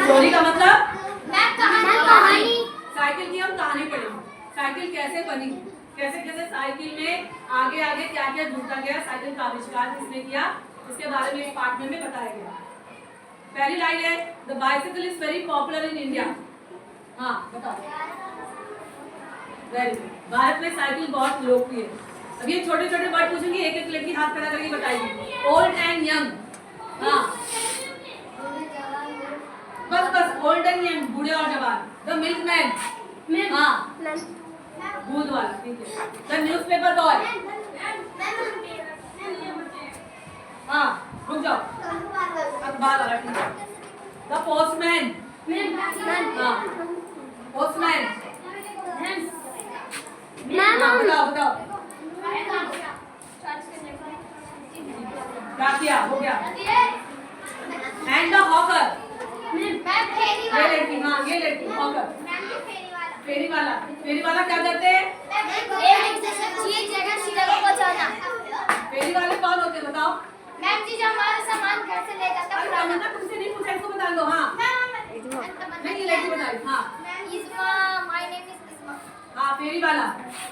Story का मतलब कहानी। साइकिल की हम कहानी पढ़ेंगे। साइकिल कैसे बनी, कैसे कैसे साइकिल में आगे आगे क्या क्या जुड़ता गया, साइकिल का आविष्कार किसने किया, इसके बारे में इस पार्ट में बताया गया। पहली लाइन है the bicycle is very popular in India. हाँ बताओ। Very good. भारत में साइकिल बहुत लोकप्रिय है। अब ये छोटे छोटे वर्ड पूछेंगे, एक एक लड़की हाथ खड़ा करके बताएगी। Old and young. हाँ बस बस, ओल्ड एंड यंग, बूढ़े और जवान। The milkman. हाँ दूध वाला, ठीक है। The newspaper boy. हाँ रुक जाओ, अखबार वाला, ठीक है। The postman. हाँ पोस्टमैन। बताओ बताओ क्या किया, हो गया। And the hawker. ये लड़की, हाँ ये लड़की हॉकर। फेरी वाला, फेरी वाला क्या करते हैं? फेरी वाले कौन होते हैं बताओ? मैम जी जो हमारा सामान घर से ले जाता है। तमन्ना तुमसे नहीं पूछा, इसको बता दो। हाँ नहीं, ये लड़की बताई। हाँ इस्मा, माय नेम इज इस्मा। हाँ फेरी वाला,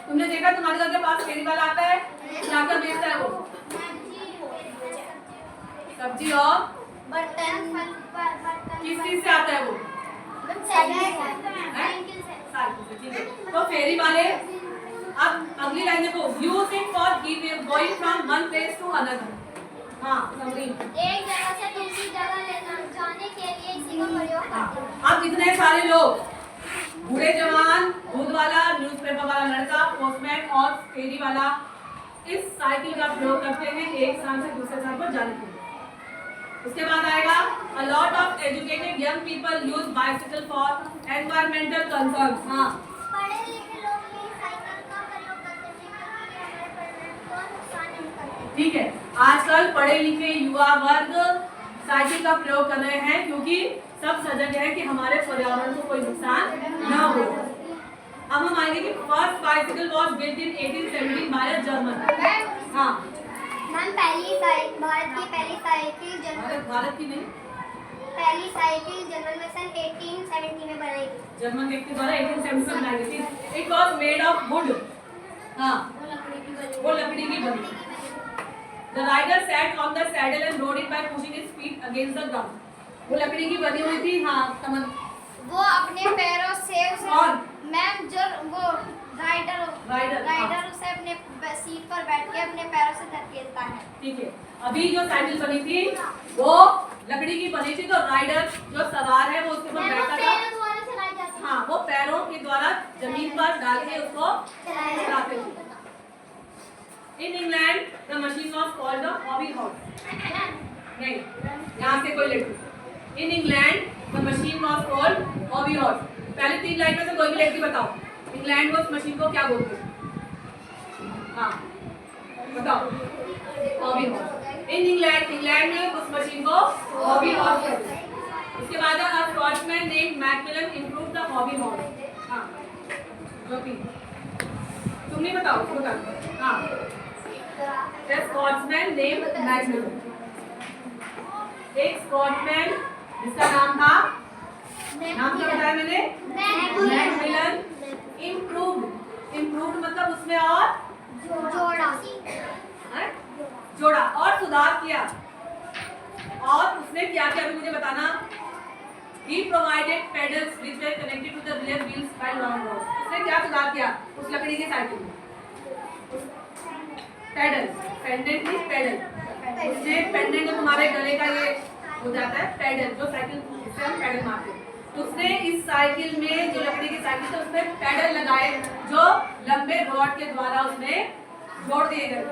तुमने देखा तुम्हारे घर के पास फेरी वाला आता है, क्या क्या बेचता है वो? सब्जी और बर्तन। किस चीज से आता है वो? साइकिल से। ठीक है। तो फेरी वाले, अब अगली लाइन देखो, use it for going from one place to another. हाँ समरी, एक जगह से दूसरी जगह जाने के लिए इसी का प्रयोग करते हैं। अब इतने सारे लोग, बूढ़े जवान, दूध वाला, न्यूज़पेपर वाला लड़का, पोस्टमैन और फेरी वाला, इस साइकिल का प्रयोग करते हैं एक स्थान से दूसरे स्थान पर जाने के लिए। उसके बाद आएगा a lot of educated young people use bicycle for environmental concerns। हाँ पढ़े लिखे लोग भी साइकिल का प्रयोग करते हैं क्योंकि हमारे पर्यावरण को नुकसान नहीं करते। ठीक है, आजकल पढ़े लिखे युवा वर्ग साइकिल का प्रयोग कर रहे हैं क्योंकि सब सजग है कि हमारे पर्यावरण को कोई नुकसान न हो। अब हम आएंगे कि first bicycle was built in 1870 by a German. हाँ मैम भारत की पहली साइकिल भारत की नहीं, पहली साइकिल जर्मन में सन 1870 में बनाई गई। जर्मन व्यक्ति द्वारा 1870 में बनाई गई थी। It was made of wood. हाँ वो लकड़ी की बनी। The rider sat on the saddle and rode it by pushing his feet against the ground. वो लकड़ी की बनी हुई थी। हाँ तमन, वो अपने पैरों से उसे, मैम जो वो राइडर उसे अपने सीट पर बैठ के अपने पैरों से धकेलता है। ठीक है, अभी जो साइकिल बनी थी वो लकड़ी की बनी थी, तो राइडर जो सवार है वो उसके ऊपर बैठता था। हाँ वो पैरों के द्वारा जमीन पर डाल के उसको चलाते थे। In England the machine was called the hobby horse. नहीं, यहाँ से कोई लड़की। In England the machine was called hobby horse. पहले तीन लाइन में से कोई भी लड़की बताओ, इंग्लैंड में उस मशीन को क्या बोलते हैं? हाँ बताओ। Hobby horse. इन इंग्लैंड में उस मशीन को हॉबी हॉर्स बोलते हैं। उसके बाद a Scotsman named McMillan improve the hobby horse. हाँ ज्योति तुम नहीं बताओ, उसको बताओ। हाँ द स्कॉट्समैन नेम्ड मैकमिलन, एक स्कॉटमैन जिसका नाम था, नाम क्या बताया मैंने? मैकमिलन इंप्रूव्ड मतलब उसमें और जोड़ा और सुधार किया। और उसने क्या किया अभी मुझे बताना। He provided pedals which were connected to the rear wheels by long rods। उसने क्या सुधार किया उस लकड़ी की साइकिल में? पेडल, पेंडेंट नहीं पेडल। उसने पेंडेंट जो तुम्हारे गले का ये हो जाता है पेडल, जो साइकिल इससे हम पेडल मारते हैं, तो उसने इस साइकिल में जो लकड़ी की साइकिल थी उसमें पेडल लगाए जो लंबे रॉड के द्वारा उसमें जोड़ दिए गए।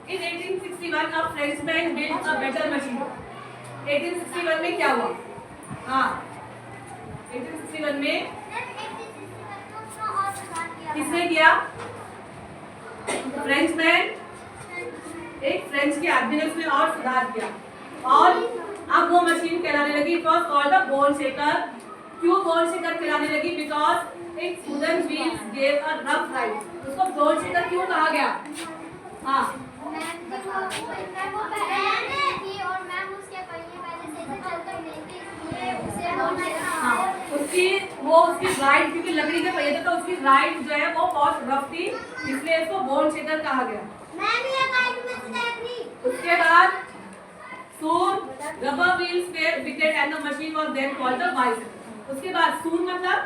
In 1861 a Frenchman built a better machine। 1861 में क्या हुआ? हाँ 1861 में किसने किया? फ्रेंचमैन, एक फ्रेंच के आदमी ने उसमें और सुधार किया और अब वो मशीन कहलाने लगी। It was called the bone shaker. क्यों बोन शेकर कहलाने लगी? Because it's wooden wheels gave a rough ride. उसको बोन शेकर क्यों कहा गया? हाँ हाँ, उसकी राइड, क्योंकि लकड़ी के पहिए थे तो उसकी राइड जो है वो बहुत रफ थी, इसलिए इसको बोन शेकर कहा गया। उसके बाद सूर, rubber wheels were fitted and the machine was then called the bicycle। उसके बाद सूर मतलब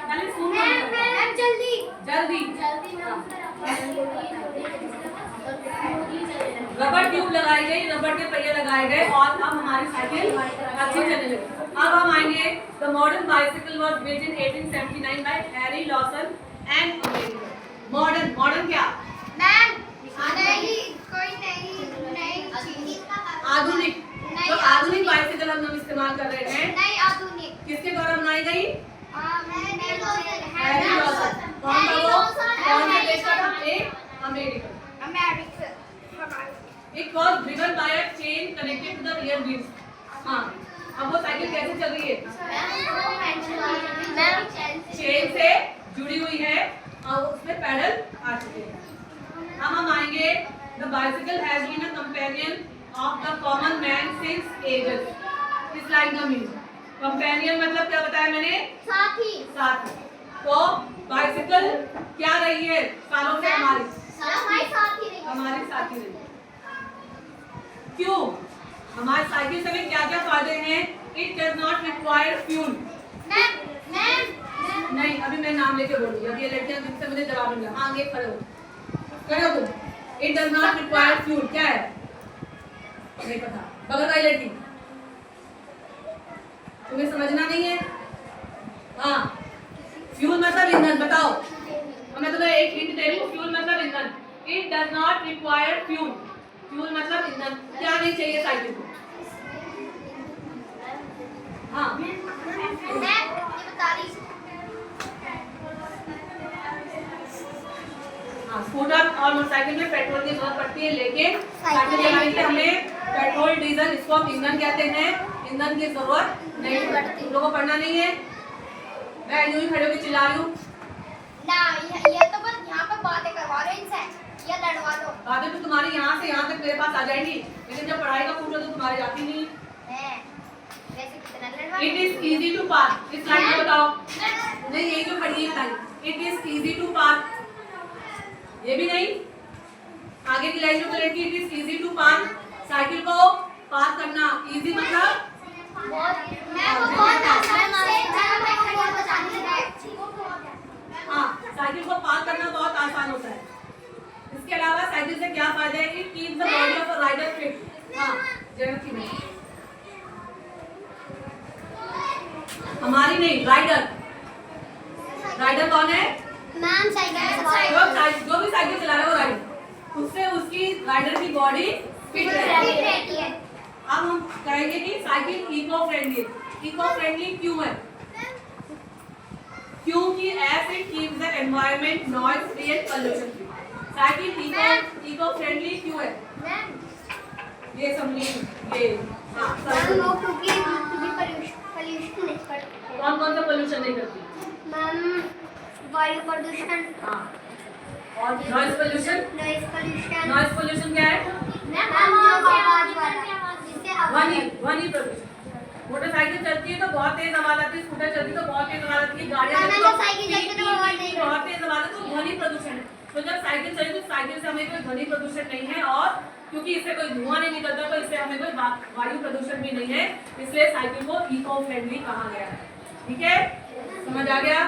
पहले सूर मतलब जल्दी। रबर ट्यूब लगाई गई, रबर के पहिए लगाए गए और अब हमारी साइकिल अच्छी चलने लगी। अब हम आएंगे the modern bicycle was built in 1879 bye Harry Lawson and American. Modern क्या? आधुनिक। जो आधुनिक बाइसिकल हम इस्तेमाल कर रहे हैं, नहीं आधुनिक, किसके द्वारा बनाई गई? Harry Lawson. कौन था वो? कौन से देश का था? American. It was driven by a chain connected to the rear wheels। हाँ, अब वो साइकिल कैसे चल रही है? चेन से जुड़ी हुई है और उसमें पैडल आ चुके हैं। अब हम आएंगे the bicycle has been a companion of the common man since ages। इस लाइन का मीनिंग कंपेनियन मतलब क्या बताया मैंने? साथी। तो बाइसिकल क्या रही है सालों से? हमारी साथी रही। क्यों? हमारी साइकिल से हमें क्या क्या फायदे हैं? It does not require fuel. नहीं, अभी मैं नाम लेके बोलूंगी। अब ये लड़कियां जिनसे मुझे जवाब मिला, आगे खड़े हो तुम। It does not require fuel क्या है? नहीं पता। बगल वाली लड़की, तुम्हें समझना नहीं है? हाँ, फ्यूल मतलब ईंधन। बताओ। मैं तुम्हें एक हिंट दे रही हूँ, फ्यूल मतलब ईंधन। It does not require fuel. Fuel मतलब ईंधन। क्या नहीं चाहिए साइकिल को? हाँ, स्कूटर और मोटरसाइकिल में पेट्रोल की जरूरत पड़ती है, लेकिन साइकिल चलाने के लिए हमें पेट्रोल डीजल, इसको हम ईंधन कहते हैं, ईंधन की जरूरत नहीं पड़ती। लोगों को पढ़ना नहीं है? मैं यूं ही खड़े होकर चिल्ला रही हूँ ना, ये तो बस यहाँ पे बातें करवा रहे हैं इनसे, ये लड़वा दो। बातें तो तुम्हारी यहाँ से यहाँ तक मेरे पास आ जाएगी, लेकिन जब पढ़ाई का पूछो तो तुम्हारी जाती नहीं है। वैसे कितना लड़वा? It is easy to park. इस लाइन को बताओ। नहीं, यही जो पढ़ी है line, it is easy to park. ये भी नहीं। आगे की लाइन जो लड़की, it is easy to park. Cycle को पार्क करना इजी मतलब हाँ, साइकिल को पार्क करना बहुत आसान होता है। इसके अलावा साइकिल से क्या फायदे हैं? It keeps the body of a rider fit. हाँ, जनकी में हमारी नहीं, राइडर। राइडर कौन है? मैम जो भी साइकिल चला रहा है वो राइडर, उससे उसकी राइडर की बॉडी फिट रहती है। अब हम कहेंगे कि साइकिल इको फ्रेंडली है। इको फ्रेंडली क्यों है? क्योंकि as it keeps the environment noise free and pollution free. Cycle eco friendly क्यों है? ये समझिए। ये कौन कौन सा पोल्यूशन नहीं करती? मैम वायु प्रदूषण, हाँ, और नॉइज पोल्यूशन। नॉइज पोल्यूशन क्या है? ध्वनि प्रदूषण। मोटरसाइकिल चलती है तो बहुत तेज आवाज आती है, स्कूटर चलती है तो बहुत तेज आवाज आती है, गाड़ियां बहुत तेज आवाज है, तो ध्वनि प्रदूषण है। तो जब साइकिल चली तो साइकिल से हमें कोई ध्वनि प्रदूषण नहीं है, और क्योंकि इससे कोई धुआं नहीं निकलता तो इससे हमें कोई वायु प्रदूषण भी नहीं है, इसलिए साइकिल को इको फ्रेंडली कहा गया है। ठीक है, समझ आ गया?